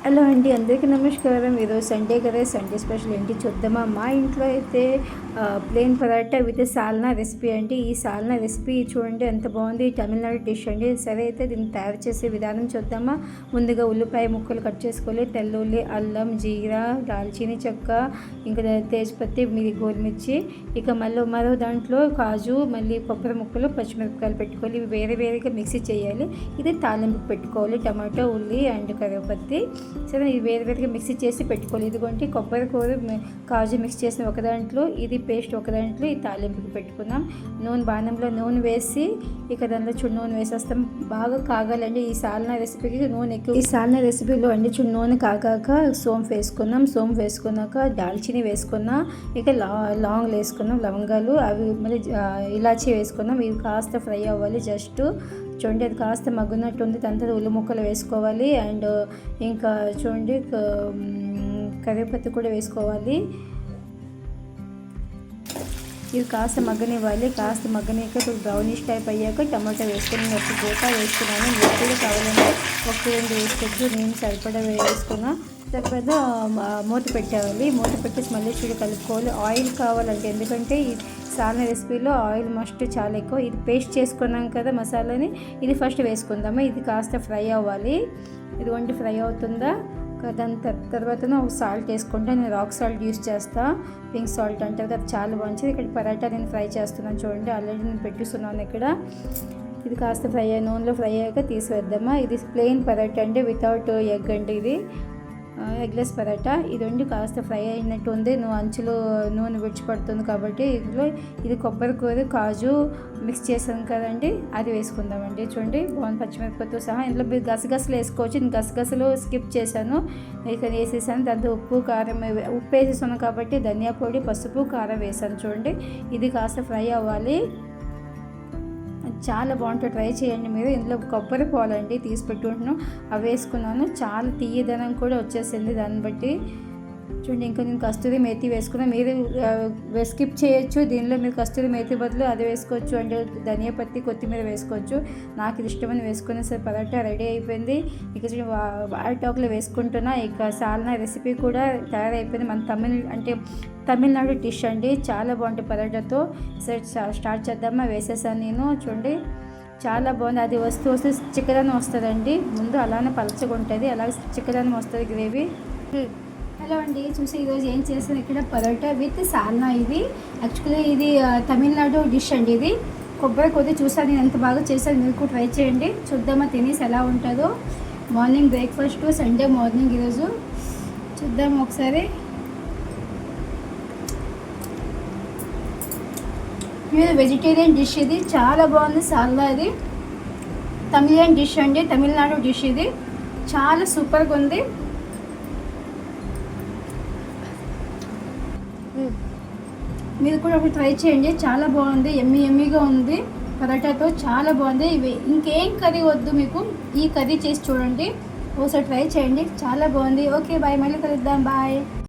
Hello అండి, అందరికీ నమస్కారం. ఈరోజు సండే కదా, సండే స్పెషల్ ఏంటి చూద్దామా. మా ఇంట్లో అయితే plain paratha with salna recipe అండి. ఈ సాల్నా రెసిపీ చూడండి ఎంత బాగుంది. తమిళనాడు డిష్ అండి. సరే అయితే దీన్ని తయారు చేసే విధానం చూద్దామా. ముందుగా ఉల్లిపాయ ముక్కలు కట్ చేసుకోవాలి. తెల్లుల్లి, అల్లం, జీరా, దాల్చిని చెక్క, ఇంకా తేజ్పత్తి, గోరుమిర్చి, ఇక మరో దాంట్లో కాజు, మళ్ళీ కొబ్బరి ముక్కలు, పచ్చిమిరపకాయలు పెట్టుకోవాలి. ఇవి వేరే వేరేగా మిక్సీ చేయాలి. ఇది తాలింపుకి పెట్టుకోవాలి. టమాటో, ఉల్లి అండ్ కరివేపత్తి. సరే ఇది వేరువేరుగా మిక్సీ చేసి పెట్టుకోవాలి. ఇదిగోండి కొబ్బరి కూర, కాజు మిక్స్ చేసిన ఒక దాంట్లో, ఇది పేస్ట్ ఒక దాంట్లో, ఈ తాలింపుకి పెట్టుకుందాం. బాణంలో నూనె వేసి ఇక దాంట్లో నూనె వేసేస్తాం. బాగా కాగాలండి. ఈ సాల్నా రెసిపీకి నూనె ఎక్కువ. ఈ సాల్నా రెసిపీలో అండి నూనె కాగాక సోంపు వేసుకున్నాం. సోంపు వేసుకున్నాక దాల్చిని వేసుకున్నా, ఇక లాంగ్లు వేసుకున్నాం, లవంగాలు, అవి మళ్ళీ ఇలాచీ వేసుకున్నాం. ఇవి కాస్త ఫ్రై అవ్వాలి. జస్ట్ చూడండి అది కాస్త మగ్గునట్టు ఉంది. దాంతో ఉల్లి ముక్కలు వేసుకోవాలి. అండ్ ఇంకా చూడండి కరివేపత్తి కూడా వేసుకోవాలి. ఇది కాస్త మగ్గనివ్వాలి. కాస్త మగ్గనిక బ్రౌనిష్ టైప్ అయ్యాక టమాటా వేసుకుని ఒక గోట వేసుకున్నాను. మీరు కూడా కావాలంటే ఒక 2 వేసుకోవచ్చు. నేను సరిపడా వేసుకున్నా. తర్వాత మూత పెట్టేవాలి. మూత పెట్టేసి మళ్ళీ కలుపుకోవాలి. ఆయిల్ కావాలంటే, ఎందుకంటే ఈ సాల్నా రెసిపీలో ఆయిల్ మస్ట్ చాలా ఎక్కువ. ఇది పేస్ట్ చేసుకున్నాం కదా మసాలాని, ఇది ఫస్ట్ వేసుకుందాము. ఇది కాస్త ఫ్రై అవ్వాలి. ఇది వంటి ఫ్రై అవుతుందా, దాని తర్వాత ఒక సాల్ట్ వేసుకుంటా. నేను రాక్ సాల్ట్ యూస్ చేస్తా, పింక్ సాల్ట్ అంటారు కదా, చాలా మంచిది. ఇక్కడ పరాటా నేను ఫ్రై చేస్తున్నాను చూడండి. ఆల్రెడీ నేను పెట్టిస్తున్నాను ఇక్కడ. ఇది కాస్త నూనెలో ఫ్రై అయ్యాక తీసివేద్దామా. ఇది ప్లెయిన్ పరాటా అండి, వితౌట్ ఎగ్ అండి. ఇది ఎగ్లెస్ పరాటా. ఇది వండి కాస్త ఫ్రై అయినట్టు ఉంది. అంచులో నూనె విడిచిపడుతుంది కాబట్టి ఇందులో ఇది కొబ్బరి కూర, కాజు మిక్స్ చేసాం కదండి, అది వేసుకుందామండి. చూడండి బాగుంది, పచ్చిమిరపకాయతో సహా. ఇందులో మీరు గసగసలు వేసుకోవచ్చు. నేను గసగసలు స్కిప్ చేశాను, ఇక వేసేసాను. దాంతో ఉప్పు వేసేసాను కాబట్టి ధనియా పొడి, పసుపు, కారం వేసాను. చూడండి ఇది కాస్త ఫ్రై అవ్వాలి. చాలా బాగుంటుంది, ట్రై చేయండి మీరు. ఇందులో కొబ్బరి పాలండి తీసి పెట్టుకుంటున్నాను, అవి వేసుకున్నాను. చాలా తీయదనం కూడా వచ్చేసింది దాన్ని బట్టి. చూడండి ఇంకా నేను కస్తూరి మేతి వేసుకున్నాను. మీరు స్కిప్ చేయొచ్చు. దీనిలో మీరు కస్తూరి మేతి బదులు అది వేసుకోవచ్చు. అంటే ధనియా పత్తి, కొత్తిమీర వేసుకోవచ్చు. నాకు ఇది ఇష్టమని వేసుకునే సరే పరాటా రెడీ అయిపోయింది. ఇక అరటాకులో వేసుకుంటున్నా. ఇక సాల్నా రెసిపీ కూడా తయారైపోయింది. మన తమిళనాడు డిష్ అండి, చాలా బాగుంటుంది పరాటాతో. సరే స్టార్ట్ చేద్దామా. వేసేసాను నేను. చూడండి చాలా బాగుంది. అది వస్తూ చిక్కదనం వస్తుందండి. ముందు అలానే పలచగా ఉంటుంది, అలాగే చిక్కదనం వస్తుంది గ్రేవీ. హలో అండి, చూసి ఈరోజు ఏం చేస్తాను ఇక్కడ పరోటా విత్ సాల్నా. ఇది యాక్చువల్లీ ఇది తమిళనాడు డిష్ అండి. ఇది కొబ్బరి కొద్ది చూసాను నేను ఎంత బాగా చేశాను. మీరు కూడా ట్రై చేయండి. చూద్దామా తినేసి ఎలా ఉంటుందో. మార్నింగ్ బ్రేక్ఫాస్ట్, సండే మార్నింగ్ ఈరోజు చూద్దాం ఒకసారి. ఇది వెజిటేరియన్ డిష్. ఇది చాలా బాగుంది సాల్నా. ఇది తమిళియన్ డిష్ అండి, తమిళనాడు డిష్. ఇది చాలా సూపర్గా ఉంది. మీరు కూడా ఒకటి ట్రై చేయండి, చాలా బాగుంది. ఎమ్మీగా ఉంది. పరాటాతో చాలా బాగుంది. ఇవి ఇంకేం కర్రీ వద్దు మీకు, ఈ కర్రీ చేసి చూడండి. ఒకసారి ట్రై చేయండి, చాలా బాగుంది. ఓకే బాయ్, మళ్ళీ కలుద్దాం. బాయ్.